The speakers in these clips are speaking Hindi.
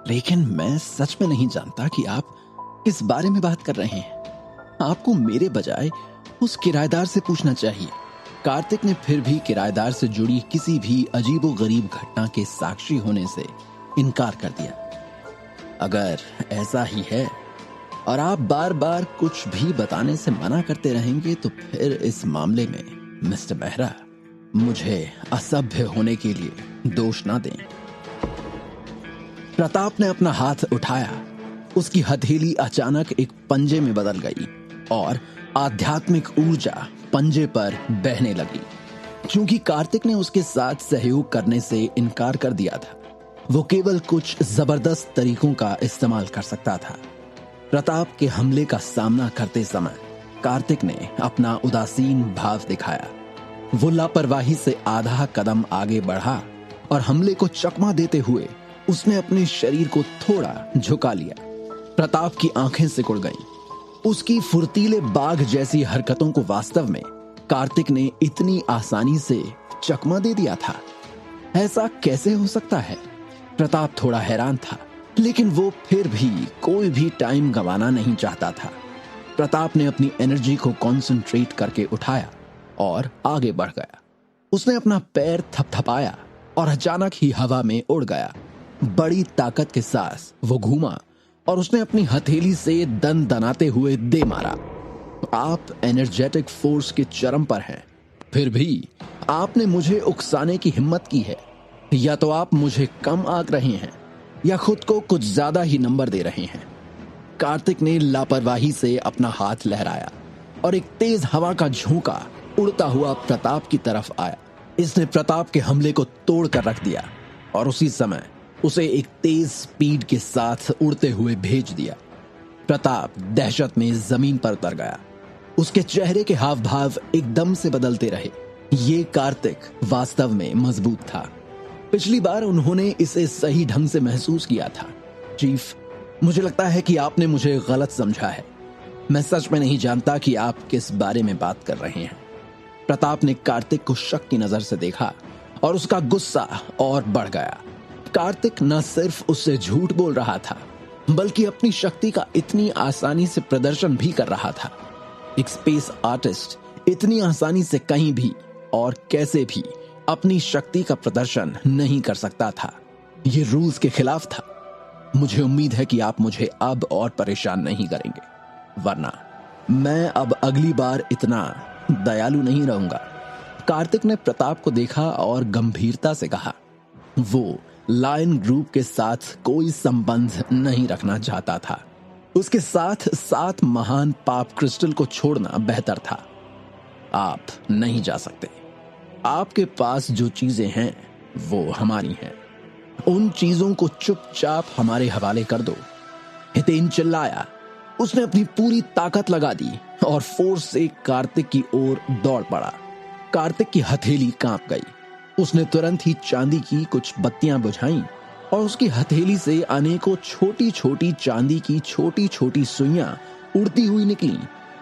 लेकिन मैं सच में नहीं जानता कि आप किस बारे में बात कर रहे हैं। आपको मेरे बजाय उस किराएदार से पूछना चाहिए। कार्तिक ने फिर भी किराएदार से जुड़ी किसी भी अजीबोगरीब घटना के साक्षी होने से इनकार कर दिया। अगर ऐसा ही है और आप बार बार कुछ भी बताने से मना करते रहेंगे तो फिर इस मामले में मिस्टर मेहरा मुझे असभ्य होने के लिए दोष ना दें। प्रताप ने अपना हाथ उठाया। उसकी हथेली अचानक एक पंजे में बदल गई और आध्यात्मिक ऊर्जा पंजे पर बहने लगी। क्योंकि कार्तिक ने उसके साथ सहयोग करने से इनकार कर दिया था, वो केवल कुछ जबरदस्त तरीकों का इस्तेमाल कर सकता था। प्रताप के हमले का सामना करते समय कार्तिक ने अपना उदासीन भाव दिखाया। वो लापरवाही से आधा कदम आगे बढ़ा और हमले को चकमा देते हुए उसने अपने शरीर को थोड़ा झुका लिया। प्रताप की आंखें सिकुड़ गईं। उसकी फुर्तीले बाघ जैसी हरकतों को वास्तव में कार्तिक ने इतनी आसानी से चकमा दे दिया था। ऐसा कैसे हो सकता है? प्रताप थोड़ा हैरान था, लेकिन वो फिर भी कोई भी टाइम गंवाना नहीं चाहता था। प्रताप ने अपनी एनर्जी को कंसंट्रेट करके उठाया और आगे बढ़ गया। उसने अपना पैर थपथपाया और अचानक ही हवा में उड़ गया। बड़ी ताकत के साथ वो घूमा और उसने अपनी हथेली से दन दनाते हुए दे मारा। आप एनर्जेटिक फोर्स के चरम पर हैं, फिर भी आपने मुझे उकसाने की हिम्मत की है। या तो आप मुझे कम आंक रहे हैं या खुद को कुछ ज्यादा ही नंबर दे रहे हैं। कार्तिक ने लापरवाही से अपना हाथ लहराया और एक तेज हवा का झोंका उड़ता हुआ प्रताप की तरफ आया। इसने प्रताप के हमले को तोड़ कर रख दिया और उसी समय उसे एक तेज स्पीड के साथ उड़ते हुए भेज दिया। प्रताप दहशत में जमीन पर उतर गया। उसके चेहरे के हाव भाव एकदम से बदलते रहे। ये कार्तिक वास्तव में मजबूत था। पिछली बार उन्होंने इसे सही ढंग से महसूस किया था। चीफ, मुझे लगता है कि आपने मुझे गलत समझा है। मैं सच में नहीं जानता कि आप किस बारे में बात कर रहे हैं। प्रताप ने कार्तिक को शक की नजर से देखा और उसका गुस्सा और बढ़ गया। कार्तिक न सिर्फ उससे झूठ बोल रहा था, बल्कि अपनी शक्ति का इतनी आसानी से प्रदर्शन भी कर रहा था। एक स्पेस आर्टिस्ट इतनी आसानी से कहीं भी और कैसे भी अपनी शक्ति का प्रदर्शन नहीं कर सकता था। ये रूल्स के खिलाफ था। मुझे उम्मीद है कि आप मुझे अब और परेशान नहीं करेंगे, वरना मैं अब अगली बार इतना दयालु नहीं रहूंगा। कार्तिक ने प्रताप को देखा और गंभीरता से कहा। वो लायन ग्रुप के साथ कोई संबंध नहीं रखना चाहता था। उसके साथ 7 महान पाप क्रिस्टल को छोड़ना बेहतर था। आप नहीं जा सकते। आपके पास जो चीजें हैं वो हमारी हैं। उन चीजों को चुपचाप हमारे हवाले कर दो। हितेन चिल्लाया। उसने अपनी पूरी ताकत लगा दी और फोर्स से कार्तिक की ओर दौड़ पड़ा। कार्तिक की हथेली कांप गई। उसने तुरंत ही चांदी की कुछ बत्तियां बुझाईं और उसकी हथेली से अनेकों छोटी छोटी चांदी की छोटी छोटी सुइयां उड़ती हुई निकली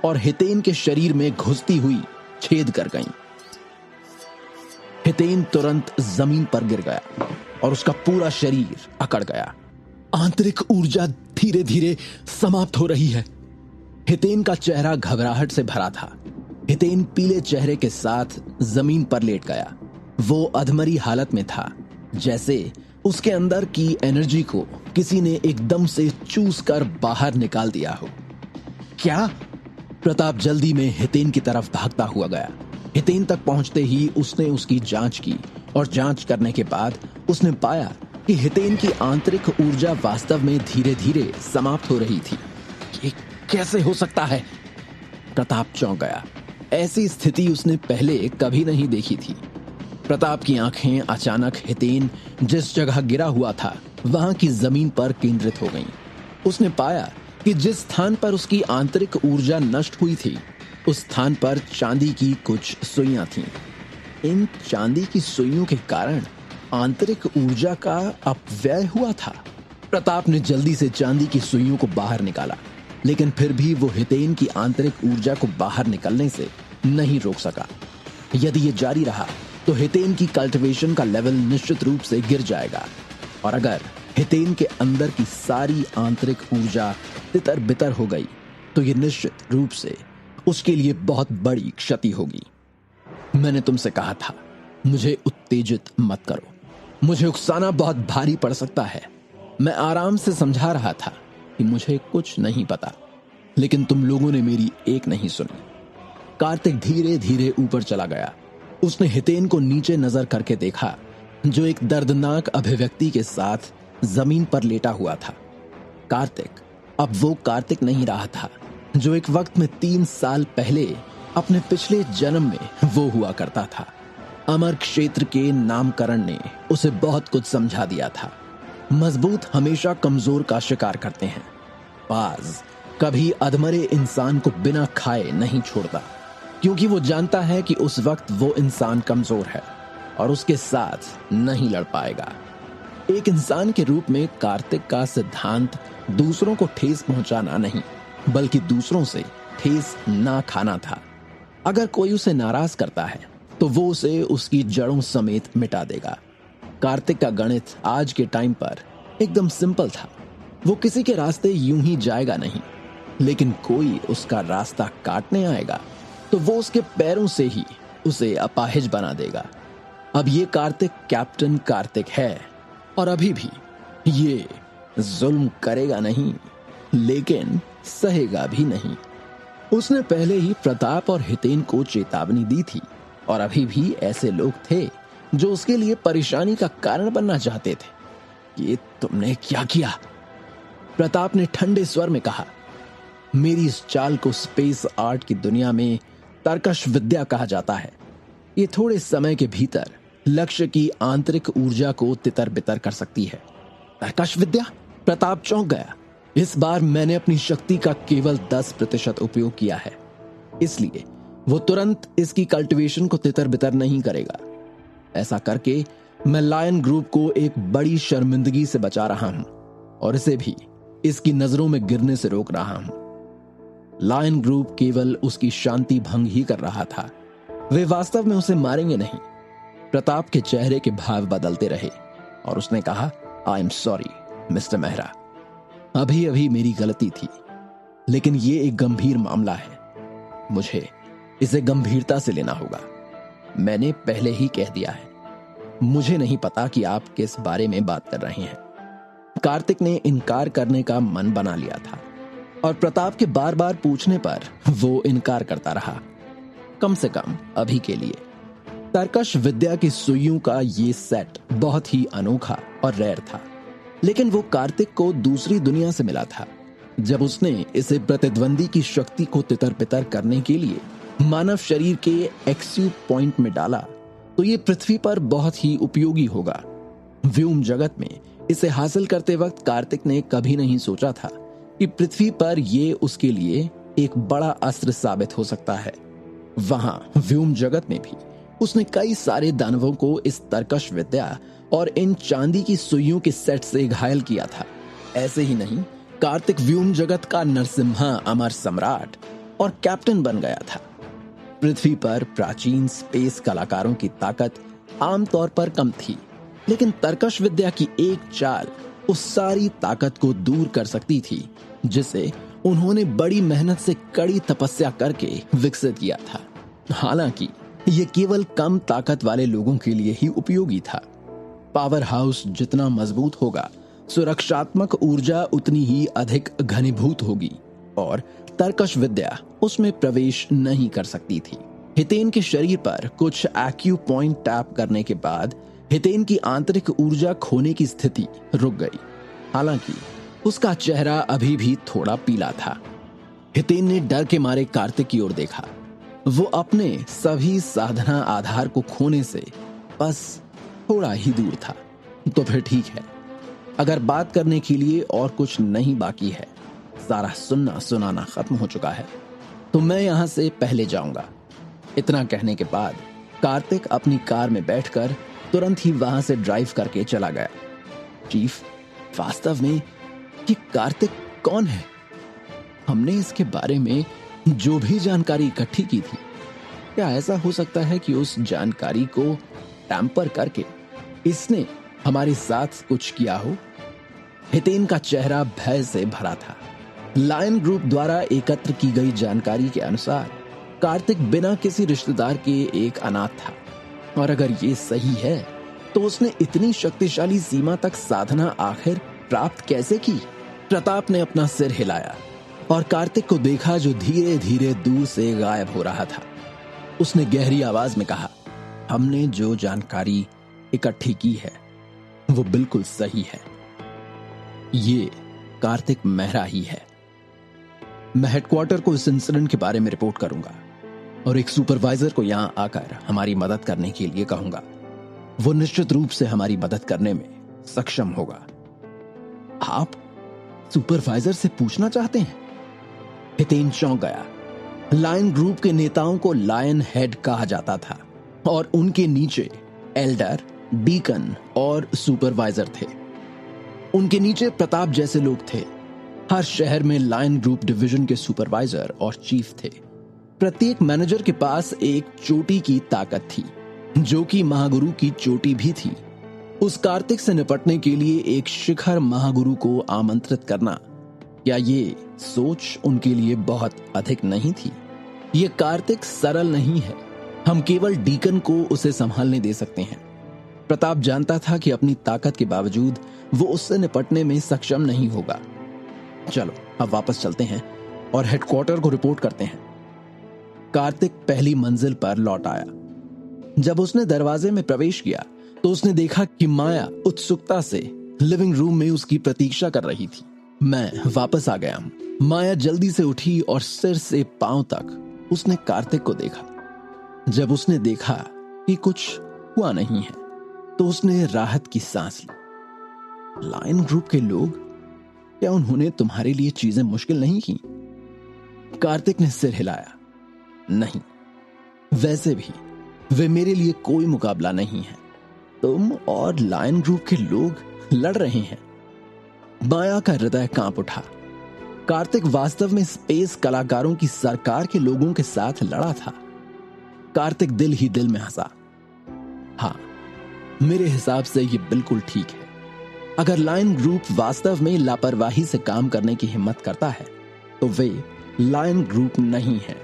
और हितेन के शरीर में घुसती हुई छेद कर गईं। हितेन तुरंत जमीन पर गिर गया और उसका पूरा शरीर अकड़ गया। आंतरिक ऊर्जा धीरे धीरे समाप्त हो रही है। हितेन का चेहरा घबराहट से भरा था। हितेन पीले चेहरे के साथ जमीन पर लेट गया। वो अधमरी हालत में था, जैसे उसके अंदर की एनर्जी को किसी ने एकदम से चूस कर बाहर निकाल दिया हो। क्या? प्रताप जल्दी में हितेन की तरफ भागता हुआ गया। हितेन तक पहुंचते ही उसने उसकी जांच की और जांच करने के बाद उसने पाया कि हितेन की आंतरिक ऊर्जा वास्तव में धीरे धीरे समाप्त हो रही थी। ये कैसे हो सकता है? प्रताप चौंक गया। ऐसी स्थिति उसने पहले कभी नहीं देखी थी। प्रताप की आंखें अचानक हितेन जिस जगह गिरा हुआ था वहां की जमीन पर केंद्रित हो गईं। उसने पाया कि जिस स्थान पर उसकी आंतरिक ऊर्जा नष्ट हुई थी उस स्थान पर चांदी की कुछ सुइयां थीं। इन चांदी की सुइयों के कारण आंतरिक ऊर्जा का अपव्यय हुआ था। प्रताप ने जल्दी से चांदी की सुइयों को बाहर निकाला, लेकिन फिर भी वो हितेन की आंतरिक ऊर्जा को बाहर निकलने से नहीं रोक सका। यदि ये जारी रहा तो हितेन की कल्टीवेशन का लेवल निश्चित रूप से गिर जाएगा, और अगर हितेन के अंदर की सारी आंतरिक ऊर्जा तितर बितर हो गई तो ये निश्चित रूप से उसके लिए बहुत बड़ी क्षति होगी। मैंने तुमसे कहा था मुझे उत्तेजित मत करो, मुझे उकसाना बहुत भारी पड़ सकता है। मैं आराम से समझा रहा था कि मुझे कुछ नहीं पता, लेकिन तुम लोगों ने मेरी एक नहीं सुनी। कार्तिक धीरे धीरे ऊपर चला गया। उसने हितेन को नीचे नजर करके देखा, जो एक दर्दनाक अभिव्यक्ति के साथ जमीन पर लेटा हुआ था। कार्तिक अब वो कार्तिक नहीं रहा था जो एक वक्त में 3 साल पहले अपने पिछले जन्म में वो हुआ करता था। अमर क्षेत्र के नामकरण ने उसे बहुत कुछ समझा दिया था। मजबूत हमेशा कमजोर का शिकार करते हैं। बाज कभी अधमरे इंसान को बिना खाए नहीं छोड़ता, क्योंकि वो जानता है कि उस वक्त वो इंसान कमजोर है और उसके साथ नहीं लड़ पाएगा। एक इंसान के रूप में कार्तिक का सिद्धांत दूसरों को ठेस पहुंचाना नहीं, बल्कि दूसरों से ठेस ना खाना था। अगर कोई उसे नाराज करता है तो वो उसे उसकी जड़ों समेत मिटा देगा। कार्तिक का गणित आज के टाइम पर एकदम सिंपल था। वो किसी के रास्ते यूं ही जाएगा नहीं, लेकिन कोई उसका रास्ता काटने आएगा तो वो उसके पैरों से ही उसे अपाहिज बना देगा। अब ये कार्तिक कैप्टन कार्तिक है और अभी भी ये जुल्म करेगा नहीं, लेकिन सहेगा भी नहीं। उसने पहले ही प्रताप और हितेन को चेतावनी दी थी और अभी भी ऐसे लोग थे जो उसके लिए परेशानी का कारण बनना चाहते थे। ये तुमने क्या किया? प्रताप ने ठंडे स्वर में कहा। मेरी इस चाल को स्पेस आर्ट की दुनिया में तर्कश विद्या कहा जाता है। ये थोड़े समय के भीतर लक्ष्य की आंतरिक ऊर्जा को तितर बितर कर सकती है। तर्कश विद्या? प्रताप चौंक गया। इस बार मैंने अपनी शक्ति का केवल 10% उपयोग किया है, इसलिए वो तुरंत इसकी कल्टीवेशन को तितर बितर नहीं करेगा। ऐसा करके मैं लायन ग्रुप को एक बड़ी शर्मिंदगी से बचा रहा हूं और इसे भी इसकी नजरों में गिरने से रोक रहा हूं। लायन ग्रुप केवल उसकी शांति भंग ही कर रहा था, वे वास्तव में उसे मारेंगे नहीं। प्रताप के चेहरे के भाव बदलते रहे और उसने कहा, I am sorry mister Mehra, अभी अभी मेरी गलती थी, लेकिन ये एक गंभीर मामला है, मुझे इसे गंभीरता से लेना होगा। मैंने पहले ही कह दिया है, मुझे नहीं पता कि आप किस बारे में बात कर रहे हैं। कार्तिक ने इनकार करने का मन बना लिया था और प्रताप के बार बार पूछने पर वो इनकार करता रहा, कम से कम अभी के लिए। तर्कश विद्या की सुइयों का ये सेट बहुत ही अनोखा और रेयर था, लेकिन वो कार्तिक को दूसरी दुनिया से मिला था। जब उसने इसे प्रतिद्वंदी की शक्ति को तितर बितर करने के लिए मानव शरीर के एक्यू पॉइंट में डाला तो ये पृथ्वी पर बहुत ही उपयोगी होगा। व्योम जगत में इसे हासिल करते वक्त कार्तिक ने कभी नहीं सोचा था कि पृथ्वी पर ये उसके लिए एक बड़ा अस्त्र साबित हो सकता है। वहां व्योम जगत में भी उसने कई सारे दानवों को इस तर्कश विद्या और इन चांदी की सुइयों के सेट से घायल किया था। ऐसे ही नहीं, कार्तिक व्योम जगत का नरसिम्हा अमर सम्राट और कैप्टन बन गया था। पृथ्वी पर प्राचीन स्पेस कलाकारों की ताकत आमतौर पर कम थी, लेकिन तर्कश विद्या की एक चाल उस सारी ताकत को दूर कर सकती थी जिसे उन्होंने बड़ी मेहनत से कड़ी तपस्या करके विकसित किया था। हालांकि यह केवल कम ताकत वाले लोगों के लिए ही उपयोगी था। पावर हाउस जितना मजबूत होगा, सुरक्षात्मक ऊर्जा उतनी ही अधिक घनीभूत होगी और तर्कश विद्या उसमें प्रवेश नहीं कर सकती थी। हितेन के शरीर पर कुछ एक्यू पॉइंट टैप करने के बाद हितेन की आंतरिक ऊर्जा खोने की स्थिति रुक गई। हालांकि उसका चेहरा अभी भी थोड़ा पीला था। हितेन ने डर के मारे कार्तिक की ओर देखा। वो अपने सभी साधना आधार को खोने से बस थोड़ा ही दूर था। तो फिर ठीक है, अगर बात करने के लिए और कुछ नहीं बाकी है, सारा सुनना सुनाना खत्म हो चुका है, तो मैं यहां से पहले जाऊंगा। इतना कहने के बाद कार्तिक अपनी कार में बैठकर तुरंत ही वहां से ड्राइव करके चला गया। चीफ, वास्तव में ये कार्तिक कौन है? हमने इसके बारे में जो भी जानकारी इकट्ठी की थी, क्या ऐसा हो सकता है कि उस जानकारी को टैंपर करके इसने हमारे साथ कुछ किया हो? हितेन का चेहरा भय से भरा था। लायन ग्रुप द्वारा एकत्र की गई जानकारी के अनुसार कार्तिक बिना किसी रिश्तेदार के एक अनाथ था, और अगर ये सही है तो उसने इतनी शक्तिशाली सीमा तक साधना आखिर प्राप्त कैसे की? प्रताप ने अपना सिर हिलाया और कार्तिक को देखा जो धीरे धीरे दूर से गायब हो रहा था। उसने गहरी आवाज में कहा, हमने जो जानकारी इकट्ठी की है वो बिल्कुल सही है। ये कार्तिक मेहरा ही है। मैं हेडक्वार्टर को इस इंसिडेंट के बारे में रिपोर्ट करूंगा और एक सुपरवाइजर को यहां आकर हमारी मदद करने के लिए कहूंगा। वो निश्चित रूप से हमारी मदद करने में सक्षम होगा। आप सुपरवाइजर से पूछना चाहते हैं? हितेन चौंक गया। लायन ग्रुप के नेताओं को लायन हेड कहा जाता था और उनके नीचे एल्डर, डीकन और सुपरवाइजर थे। उनके नीचे प्रताप जैसे लोग थे। हर शहर में लायन ग्रुप डिवीजन के सुपरवाइजर और चीफ थे। प्रत्येक मैनेजर के पास एक चोटी की ताकत थी, जो कि महागुरु की चोटी भी थी। उस कार्तिक से निपटने के लिए एक शिखर महागुरु को आमंत्रित करना, क्या ये सोच उनके लिए बहुत अधिक नहीं थी? ये कार्तिक सरल नहीं है। हम केवल डीकन को उसे संभालने दे सकते हैं। प्रताप जानता था कि अपनी ताकत के बावजूद वो उससे निपटने में सक्षम नहीं होगा। चलो अब वापस चलते हैं और हेडक्वार्टर को रिपोर्ट करते हैं। कार्तिक पहली मंजिल पर लौट आया। जब उसने दरवाजे में प्रवेश किया तो उसने देखा कि माया उत्सुकता से लिविंग रूम में उसकी प्रतीक्षा कर रही थी। मैं वापस आ गया हूं। माया जल्दी से उठी और सिर से पांव तक उसने कार्तिक को देखा। जब उसने देखा कि कुछ हुआ नहीं है तो उसने राहत की सांस ली। लायन ग्रुप के लोग, क्या उन्होंने तुम्हारे लिए चीजें मुश्किल नहीं की? कार्तिक ने सिर हिलाया। नहीं, वैसे भी वे मेरे लिए कोई मुकाबला नहीं है। तुम और लायन ग्रुप के लोग लड़ रहे हैं। माया का हृदय कांप उठा। कार्तिक वास्तव में स्पेस कलाकारों की सरकार के लोगों के साथ लड़ा था। कार्तिक दिल ही दिल में हंसा। हाँ, मेरे हिसाब से यह बिल्कुल ठीक है। अगर लायन ग्रुप वास्तव में लापरवाही से काम करने की हिम्मत करता है तो वे लायन ग्रुप नहीं है।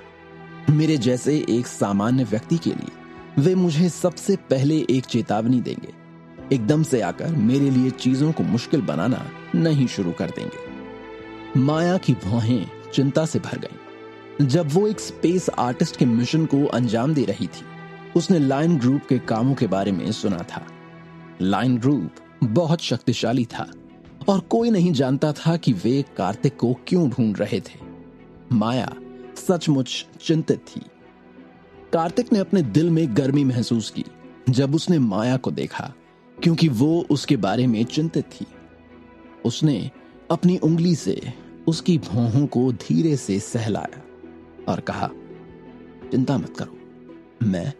मेरे जैसे एक सामान्य व्यक्ति के लिए वे मुझे सबसे पहले एक चेतावनी देंगे। एकदम से आकर मेरे लिए चीजों को मुश्किल बनाना नहीं शुरू कर देंगे। माया की भौहें चिंता से भर गईं। जब वो एक स्पेस आर्टिस्ट के मिशन को अंजाम दे रही थी, उसने लायन ग्रुप के कामों के बारे में सुना था। लायन ग्रुप बहुत शक्तिशाली था और कोई नहीं जानता था कि वे कार्तिक को क्यों ढूंढ रहे थे। माया सचमुच चिंतित थी। कार्तिक ने अपने दिल में गर्मी महसूस की जब उसने माया को देखा, क्योंकि वो उसके बारे में चिंतित थी। उसने अपनी उंगली से उसकी भौहों को धीरे से सहलाया और कहा, चिंता मत करो, मैं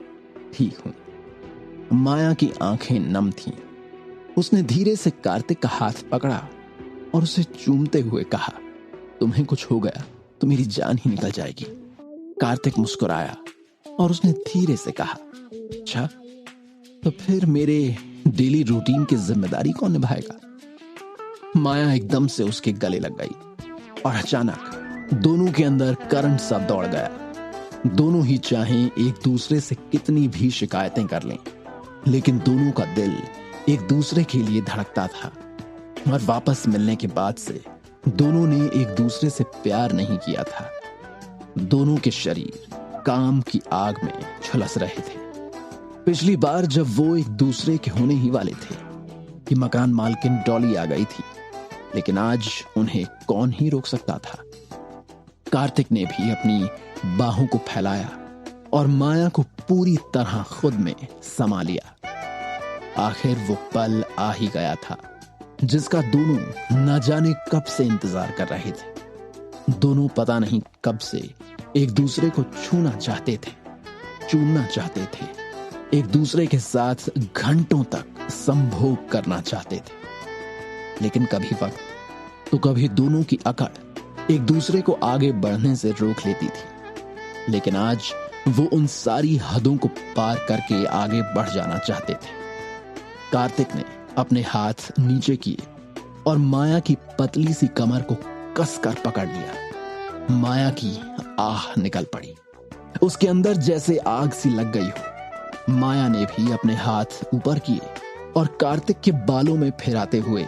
ठीक हूं। माया की आंखें नम थीं। उसने धीरे से कार्तिक का हाथ पकड़ा और उसे चूमते हुए कहा, तुम्हें कुछ हो गया तो मेरी जान ही निकल जाएगी। कार्तिक मुस्कुराया और उसने धीरे से कहा, अच्छा, तो फिर मेरे डेली रूटीन की जिम्मेदारी कौन निभाएगा? माया एकदम से उसके गले लग गई और अचानक दोनों के अंदर करंट सा दौड़ गया। दोनों ही चाहें एक दूसरे से कितनी भी शिकायतें कर लें, लेकिन दोनों का दिल एक दूसरे के लिए धड़कता था। और वापस मिलने के बाद से दोनों ने एक दूसरे से प्यार नहीं किया था। दोनों के शरीर काम की आग में झुलस रहे थे। पिछली बार जब वो एक दूसरे के होने ही वाले थे कि मकान मालकिन डॉली आ गई थी, लेकिन आज उन्हें कौन ही रोक सकता था। कार्तिक ने भी अपनी बाहों को फैलाया और माया को पूरी तरह खुद में समा लिया। आखिर वो पल आ ही गया था जिसका दोनों न जाने कब से इंतजार कर रहे थे। दोनों पता नहीं कब से एक दूसरे को छूना चाहते थे, चूमना चाहते थे, एक दूसरे के साथ घंटों तक संभोग करना चाहते थे। लेकिन कभी वक्त तो कभी दोनों की अकड़ एक दूसरे को आगे बढ़ने से रोक लेती थी। लेकिन आज वो उन सारी हदों को पार करके आगे बढ़ जाना चाहते थे। कार्तिक ने अपने हाथ नीचे किए और माया की पतली सी कमर को कसकर पकड़ लिया। माया की आह निकल पड़ी। उसके अंदर जैसे आग सी लग गई हो। माया ने भी अपने हाथ ऊपर किए और कार्तिक के बालों में फिराते हुए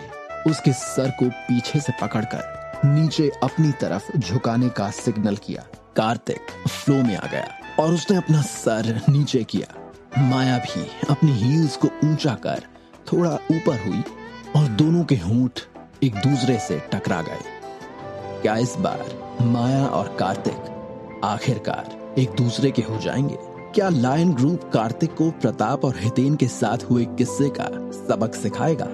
उसके सर को पीछे से पकड़कर नीचे अपनी तरफ झुकाने का सिग्नल किया। कार्तिक फ्लो में आ गया और उसने अपना सर नीचे किया। माया भी अपनी हील्स को ऊंचा कर थोड़ा ऊपर हुई और दोनों के होंठ एक दूसरे से टकरा गए। क्या इस बार माया और कार्तिक आखिरकार एक दूसरे के हो जाएंगे? क्या लायन ग्रुप कार्तिक को प्रताप और हितेन के साथ हुए किस्से का सबक सिखाएगा?